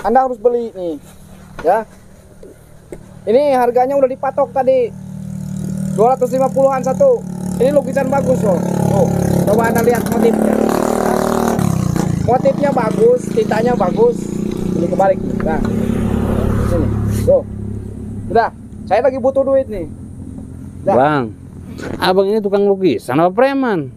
Anda harus beli nih. Ya. Ini harganya udah dipatok tadi. 250-an satu. Ini lukisan bagus loh. Tuh, coba Anda lihat motifnya. Ya. Motifnya bagus, tintanya bagus. Ini kebalik. Nah. Sini. Tuh. Udah, saya lagi butuh duit nih. Udah. Bang, abang ini tukang lukisan apa preman?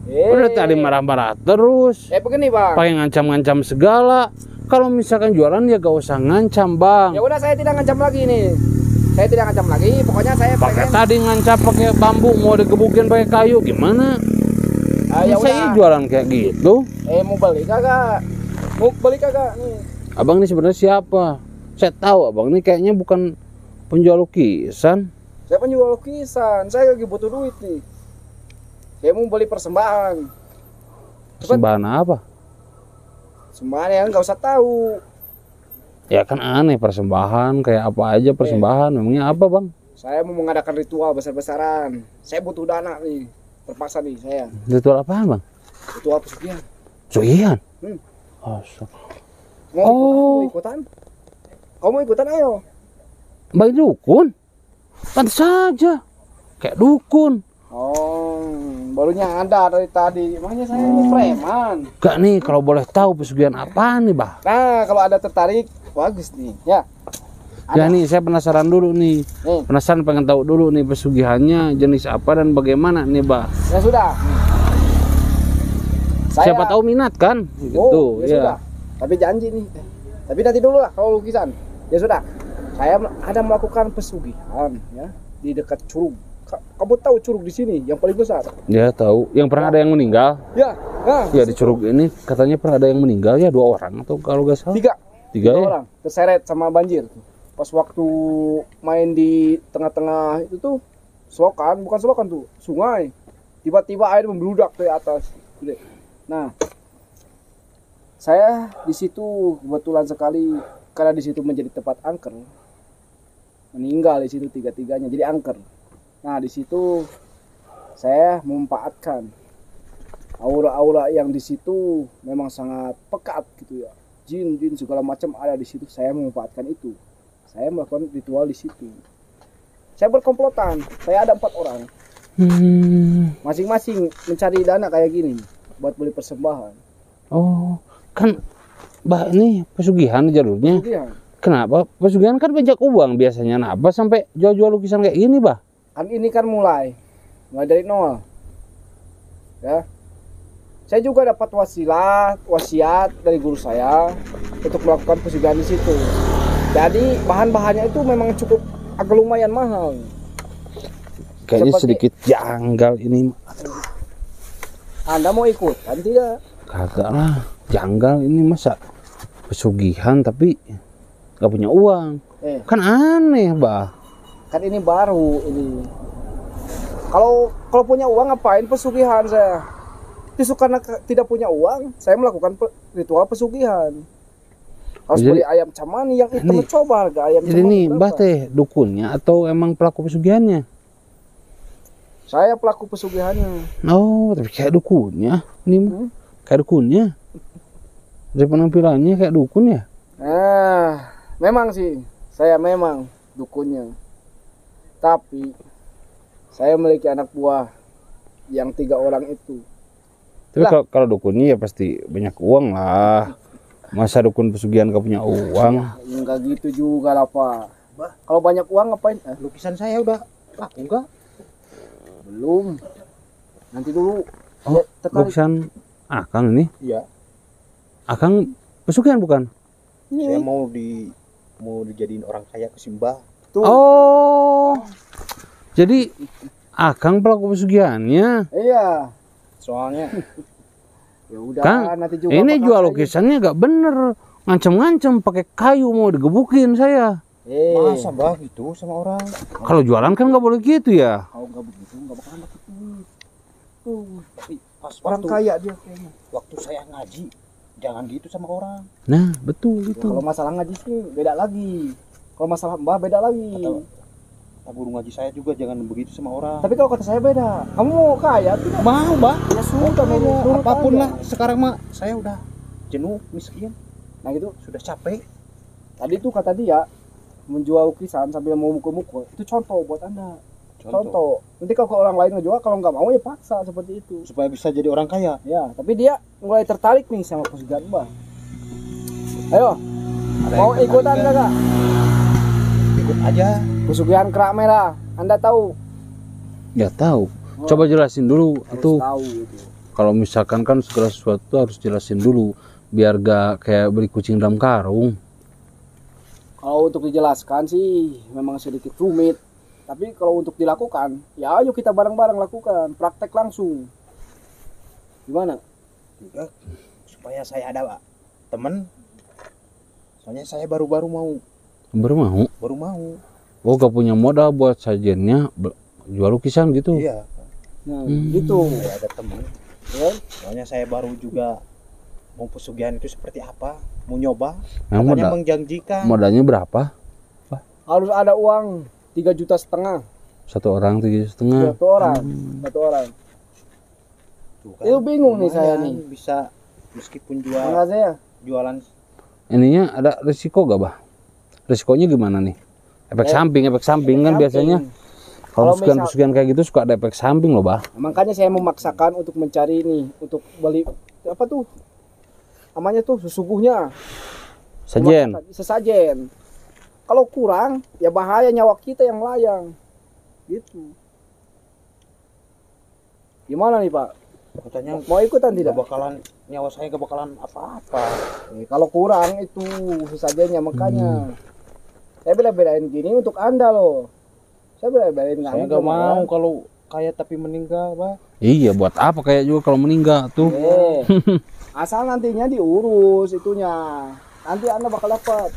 Udah tadi marah-marah terus. Begini bang. Pakai ngancam-ngancam segala. Kalau misalkan jualan ya gak usah ngancam bang. Ya udah saya tidak ngancam lagi nih. Saya tidak ngancam lagi. Pokoknya saya Pakai pengen. tadi ngancam pakai bambu, mau digebukin pakai kayu gimana? Ya Saya udah. jualan kayak gitu. Mau beli kagak? Mau beli kagak nih? Abang ini sebenarnya siapa? Saya tahu abang ini kayaknya bukan penjual lukisan. Saya penjual lukisan. Saya lagi butuh duit nih. Saya mau beli persembahan. Persembahan apa? Persembahan ya nggak usah tahu. Ya kan aneh persembahan kayak apa aja persembahan. Memangnya apa bang? Saya mau mengadakan ritual besar-besaran. Saya butuh dana nih. Terpaksa nih saya. Ritual apaan bang? Ritual pesugihan. Sugihan? Hmm. Oh. Mau ikutan? Kamu mau ikutan ayo. Mbak dukun? Pantas saja. Kayak dukun. Oh, barunya Anda dari tadi. Makanya saya ini preman. Gak nih kalau boleh tahu pesugihan apa nih bah? Nah, kalau ada tertarik, bagus nih. Ya. Ya nih saya penasaran dulu nih. Penasaran pengen tahu dulu nih pesugihannya jenis apa dan bagaimana nih bah? Ya sudah. Siapa tahu minat kan? Gitu ya. Sudah. Tapi janji nih. Tapi nanti dulu lah kalau lukisan. Ya sudah. Saya ada melakukan pesugihan ya di dekat curug. Kamu tahu curug di sini yang paling besar? Ya tahu. Yang pernah ada yang meninggal? Ya. Nah, ya di curug ini katanya pernah ada yang meninggal ya 2 orang atau kalau nggak salah? 3 ya? orang terseret sama banjir. Pas waktu main di tengah-tengah itu tuh selokan, bukan selokan tuh, sungai. Tiba-tiba air membludak ke atas. Nah, saya di situ kebetulan sekali karena di situ menjadi tempat angker. Meninggal di situ 3-tiganya jadi angker. Nah, di situ saya memanfaatkan aura-aura yang di situ memang sangat pekat gitu ya. Jin segala macam ada di situ. Saya memanfaatkan itu. Saya melakukan ritual di situ. Saya berkomplotan. Saya ada 4 orang. Masing-masing mencari dana kayak gini buat beli persembahan. Oh, kan Mbak ini pesugihan jalurnya. Pesugihan. Kenapa? Pesugihan kan banyak uang biasanya. Nah, apa sampai jual-jual lukisan kayak gini, Bah? Kan ini kan mulai dari nol. Ya. Saya juga dapat wasiat dari guru saya untuk melakukan pesugihan di situ. Jadi bahan-bahannya itu memang cukup agak lumayan mahal. Kayaknya sedikit janggal ini. Anda mau ikut? Kan tidak? Kagak lah, janggal ini masa pesugihan tapi nggak punya uang. Kan aneh, Bah. Kan ini baru ini. Kalau punya uang ngapain pesugihan saya? Justru karena tidak punya uang, saya melakukan ritual pesugihan. Harus beli ayam camani yang hitam, coba harga ayam camani. Jadi nih, Mbah teh dukunnya atau emang pelaku pesugihannya? Saya pelaku pesugihannya. Oh, tapi kayak dukunnya. Ini kayak dukunnya. Dari penampilannya kayak dukun ya? Memang sih, saya memang dukunnya. Tapi saya memiliki anak buah yang 3 orang itu. Tapi kalau dukunnya ya pasti banyak uang lah. Masa dukun pesugihan gak punya uang? Enggak gitu juga lah, Pak. Kalau banyak uang ngapain? Lukisan saya udah laku enggak? Belum. Nanti dulu. Lukisan Akang ini? Iya. Akang pesugihan bukan? Saya mau dijadiin orang kaya ke Simbah. Tuh. Oh. Jadi Akang pelaku pesugihannya? Iya. Soalnya ya udah Kang, nanti juga ini jual lukisannya gak bener, ngancem-ngancem pakai kayu mau digebukin saya. Masa Bah gitu sama orang? Kalau jualan kan nggak boleh gitu ya? Kalau nggak begitu nggak bakalan dapet duit. Tuh, pas orang kaya dia kayaknya. Waktu saya ngaji jangan gitu sama orang. Nah betul itu. Kalau masalah ngaji sih beda lagi. Kalau masalah Mbah beda lagi. Kata guru ngaji saya juga jangan begitu sama orang. Tapi kalau kata saya beda. Kamu mau kaya tidak? Mau, Mbah. Ya sudah, apapun lah. Sekarang mah saya udah jenuh miskin. Nah gitu, sudah capek. Tadi tuh kata dia menjual lukisan sambil mau mukul-mukul itu contoh buat Anda. Contoh. Nanti kalau orang lain ngejual, kalau nggak mau ya paksa seperti itu. Supaya bisa jadi orang kaya. Ya, tapi dia mulai tertarik nih sama pesugihan Mbah. Ayo, mau ikutan nggak? Ikut aja. Pesugihan kerak merah, Anda tahu? Nggak tahu. Coba jelasin dulu tuh. Tahu gitu. Kalau misalkan kan segala sesuatu harus jelasin dulu biar gak kayak beli kucing dalam karung. Kalau untuk dijelaskan sih memang sedikit rumit. Tapi kalau untuk dilakukan, ya ayo kita bareng-bareng lakukan, praktek langsung. Gimana? Ya, supaya saya ada temen. Soalnya saya baru-baru mau. Baru mau. Oh, gak punya modal buat sajennya jual lukisan gitu. Iya. Nah, gitu. Saya ada temen. Ya? Soalnya saya baru juga mau pesugihan itu seperti apa, mau nyoba. Yang Katanya modal, menjanjikan. modalnya berapa? Harus ada uang 3,5 juta. Satu orang 3,5. Satu orang. Satu orang. Tuh kan, Itu bingung nih saya lumayan, nih. Bisa meskipun Enggak saya. jualan. Ininya ada risiko gak, Bah? Risikonya gimana nih? Efek samping kan Efek biasanya. samping. Kalau Kalau pesugihan kayak gitu suka ada efek samping loh, Bah. Makanya saya memaksakan untuk mencari ini, untuk beli apa tuh? Namanya tuh sesungguhnya Sajen. sesajen. Kalau kurang ya bahaya nyawa kita yang melayang. Gitu. Gimana nih, Pak? Katanya Mau ikutan tidak? nyawa saya gak bakalan apa-apa. Kalau kurang itu sesajennya makanya. Saya bela-belain gini untuk Anda loh. Saya bela-belain Saya gak mau kalau kaya tapi meninggal, Pak. Iya, buat apa kayak juga kalau meninggal tuh. Asal nantinya diurus itunya. Nanti Anda bakal dapat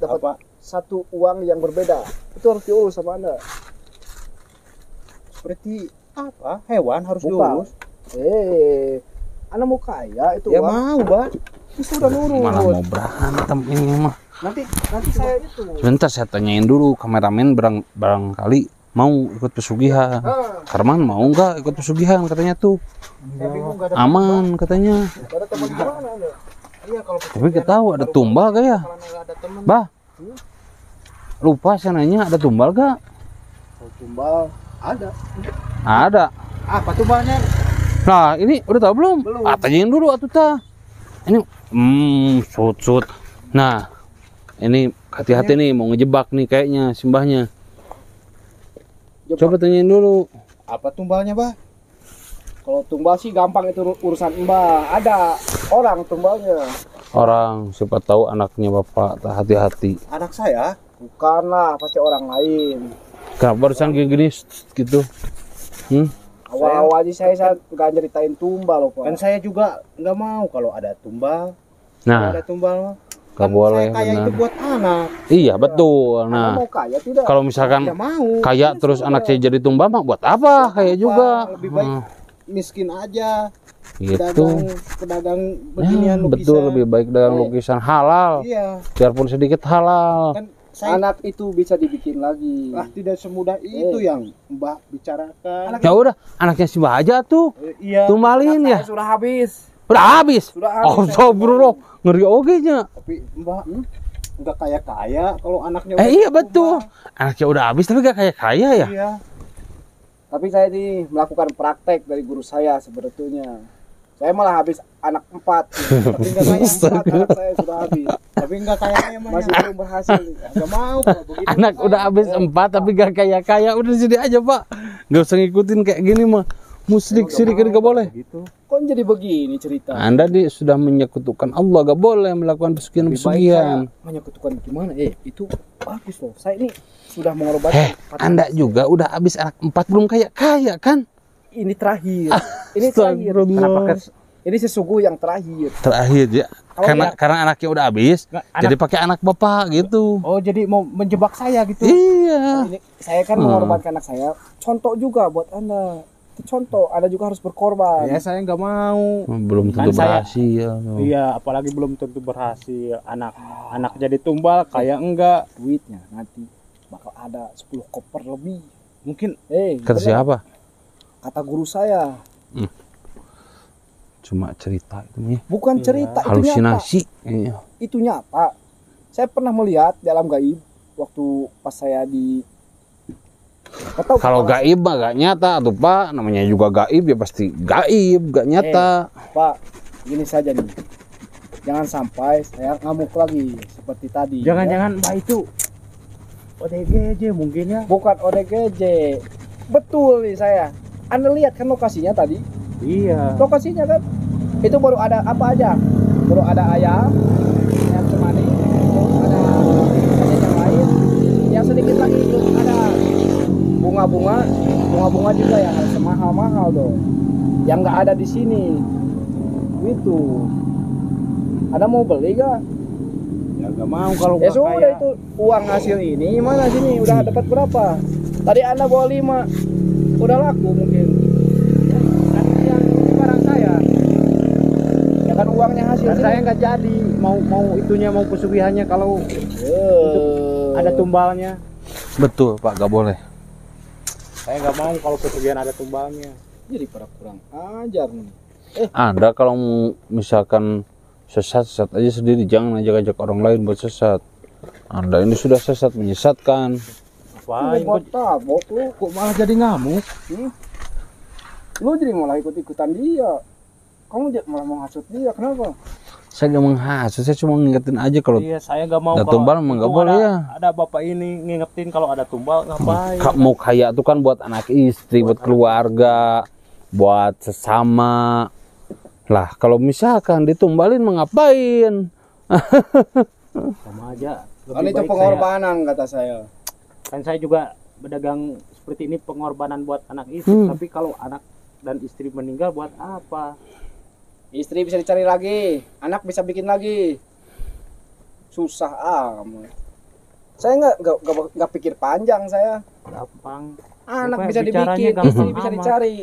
Apa? satu uang yang berbeda. Itu harus diurus sama Anda. Seperti apa? Hewan harus Bukan. diurus. Anda mau kaya itu Ya uang. mau, Pak. Itu udah nurut. Malah mau berantem ini mah. Nanti saya itu. Sebentar saya tanyain dulu kameramen barangkali mau ikut pesugihan. Karman mau nggak ikut pesugihan katanya tuh. Saya bingung gak ada Aman katanya. Ada teman gimana Anda? Iya kalau Tapi kita tahu ada tumbal gak ya? kalau nggak ada teman. Bah. Lupa saya nanya ada tumbal gak? Kalau tumbal ada. Ada. Apa tumbalnya? Nah, ini udah tahu belum? Belum. Tanyain dulu atuh tah. Ini sut. Nah, ini hati-hati nih mau ngejebak nih kayaknya simbahnya. Coba tanyain dulu. Apa tumbalnya, Bah? Kalau tumbal sih gampang itu urusan Mbak. Ada orang tumbalnya. Orang siapa tahu anaknya bapak, tak hati-hati. Anak saya. Bukanlah, pasti orang lain. Kenapa barusan gini gitu? Awal-awal aja saya nggak nyeritain tumbal loh, Pak. Kan saya juga nggak mau kalau ada tumbal. Nah, Ada tumbal mah. gak boleh. Saya kaya benar. itu buat anak. Iya betul. Anda Nah, mau kaya tidak? kalau misalkan Ya mau. kaya terus anak saya jadi tumbal mah buat apa? Kayak juga. Lebih baik miskin aja. Gitu. Pedagang beginian lukisan. Betul, lebih baik dagang lukisan halal. Iya. Biarpun sedikit halal. Kan saya Anak itu bisa dibikin lagi. tidak semudah itu yang Mbak bicarakan. Ya udah, anaknya si Mbah aja tuh. Iya. Tumbalin ya. Saya sudah habis. Udah habis. Sudah habis. Oh, sobro. Ngeri oge nya. Tapi Mbak nggak kaya-kaya kalau anaknya. Iya betul. Anaknya udah habis tapi gak kayak kaya ya. Iya. Tapi saya ini melakukan praktek dari guru saya sebetulnya. Saya malah habis anak 4. Tapi nggak kaya 4 anak saya sudah habis. Tapi nggak kaya-kaya mah. Masih belum berhasil. Nggak mau kalau begitu. Anak udah habis 4 tapi gak kaya-kaya. Udah sini aja Pak. Gak usah ngikutin kayak gini mah. Musrik sirik gak boleh. Gitu. Kok jadi begini cerita? Anda sudah menyekutukan Allah. Gak boleh melakukan pesugihan-pesugihan. Menyekutukan gimana? Itu bagus loh. Saya ini sudah mengorbankan. Anda juga udah habis anak 4 belum kaya-kaya kan? Ini terakhir. Ini terakhir. Astagfirullah. Ini sesungguh yang terakhir. Terakhir ya. Kalau Karena anaknya udah habis, Nggak, jadi pakai anak bapak gitu. Oh jadi mau menjebak saya gitu. Iya. Ini saya kan mengorbankan anak saya. Contoh juga buat Anda. Itu contoh. Anda juga harus berkorban. Ya saya nggak mau. Belum tentu Kan saya- berhasil. Iya, apalagi belum tentu berhasil. Anak jadi tumbal, kaya enggak. Duitnya nanti bakal ada 10 koper lebih. Mungkin Kata benar. siapa? Kata guru saya. Cuma cerita itu ya. Bukan cerita, itu nyata. Halusinasi. Iya. Itu nyata. Saya pernah melihat di alam gaib waktu pas saya di atau Kalau gaib mah gak nyata tuh Pak, namanya juga gaib ya pasti gaib, gak nyata. Pak, gini saja nih. Jangan sampai saya ngamuk lagi seperti tadi. Jangan-jangan Mbak itu ODGJ mungkin ya. Bukan ODGJ. Betul nih saya. Anda lihat kan lokasinya tadi? Iya. Lokasinya kan itu baru ada apa aja? Baru ada ayam cemani, terus ada yang lain. Yang sedikit lagi terus ada bunga-bunga juga yang semahal-mahal tuh. Yang nggak ada di sini. Gitu. Ada mau beli gak? Ya gak mau kalau Ya nggak sudah kayak. itu uang hasil ini mana sini udah dapat berapa? Tadi Anda bawa 5, udah laku mungkin. Kan yang ini barang saya. Ya kan uangnya hasil Dan sini. saya nggak jadi mau itunya mau pesugihannya kalau ada tumbalnya. Betul Pak, gak boleh. Saya nggak mau kalau pesugihan ada tumbalnya. Jadi pada kurang ajar nih. Anda kalau mau misalkan sesat aja sendiri, jangan ajak-ajak orang lain buat sesat. Anda ini sudah sesat, menyesatkan. Apain Buat tabok lu. kok malah jadi ngamuk? Lu jadi malah ikut-ikutan dia. Kamu malah mau hasut dia, kenapa? Saya gak menghasut, saya cuma ngingetin aja kalau Iya, saya nggak mau ada kalau tumbal emang nggak itu boleh ada, ya. Ada bapak ini ngingetin kalau ada tumbal ngapain? Mau kaya tuh kan buat anak istri, buat keluarga, buat sesama. Lah kalau misalkan ditumbalin mau ngapain? Sama aja. Kan itu pengorbanan kata saya. Kan saya juga berdagang seperti ini pengorbanan buat anak istri. Tapi kalau anak dan istri meninggal buat apa? Istri bisa dicari lagi, anak bisa bikin lagi. Susah amat. Saya nggak pikir panjang saya. Gampang. Anak Apa, bisa bicaranya dibikin, gampang istri bisa amat. dicari.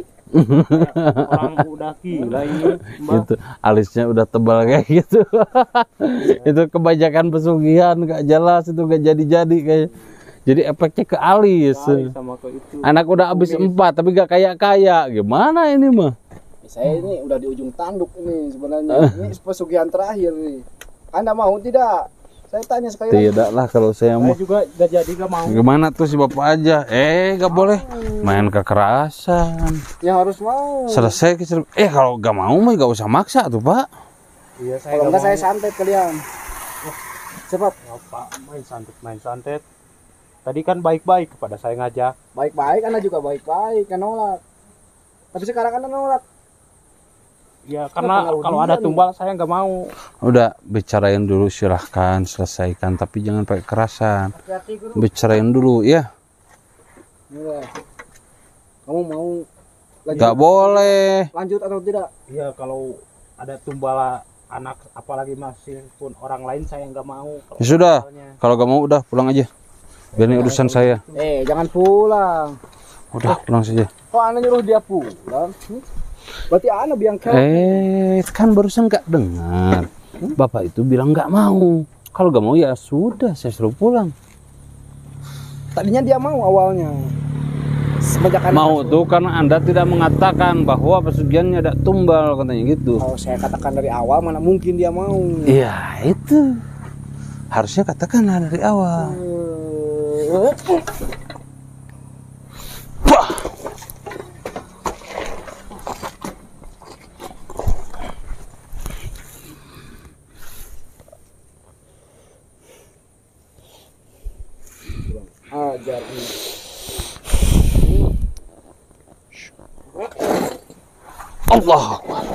Orang udah gila ini, Mbak. Gitu, alisnya udah tebal kayak gitu. Itu kebanyakan pesugihan, gak jelas, itu gak jadi-jadi kayak. Jadi efeknya ke alis. Kali sama ke itu. Anak udah habis 4 tapi gak kaya-kaya. Gimana ini mah? Saya ini udah di ujung tanduk ini sebenarnya. Ini pesugihan terakhir nih. Anda mau tidak? Saya tanya sekali lagi. Tidak lah kalau saya Saya mah. juga gak jadi gak mau. Gimana tuh si bapak aja? Gak boleh main kekerasan. Ya harus mau. Selesai kalau gak mau mah gak usah maksa tuh Pak. Iya, saya Kalau nggak enggak saya mau. santet kalian. Cepat. Apa main santet. Tadi kan baik-baik kepada saya ngajak. Baik-baik, Anda juga baik-baik, kan nolak. Tapi sekarang Anda nolak. Ya karena kalau ada tumbal saya nggak mau. Udah bicarain dulu silahkan selesaikan tapi jangan pakai kekerasan. Hati-hati guru. Bicarain dulu ya. Iya. Kamu mau lanjut? Gak boleh. Lanjut atau tidak? Iya kalau ada tumbal anak apalagi masih pun orang lain saya nggak mau. Kalau Ya sudah. tumbalnya. Kalau gak mau udah pulang aja. Biar ini urusan saya. Jangan pulang. Udah pulang saja. Kok Anda nyuruh dia pulang? Berarti Anda biang kerok. Kan barusan gak dengar. Bapak itu bilang gak mau. Kalau gak mau ya sudah, saya suruh pulang. Tadinya dia mau awalnya. Semenjak Anda Mau masuk. tuh karena Anda tidak mengatakan bahwa pesugihannya ada tumbal katanya gitu. Kalau saya katakan dari awal mana mungkin dia mau. Iya itu. Harusnya katakanlah dari awal. Wah. Ajar ini. Allah Akbar.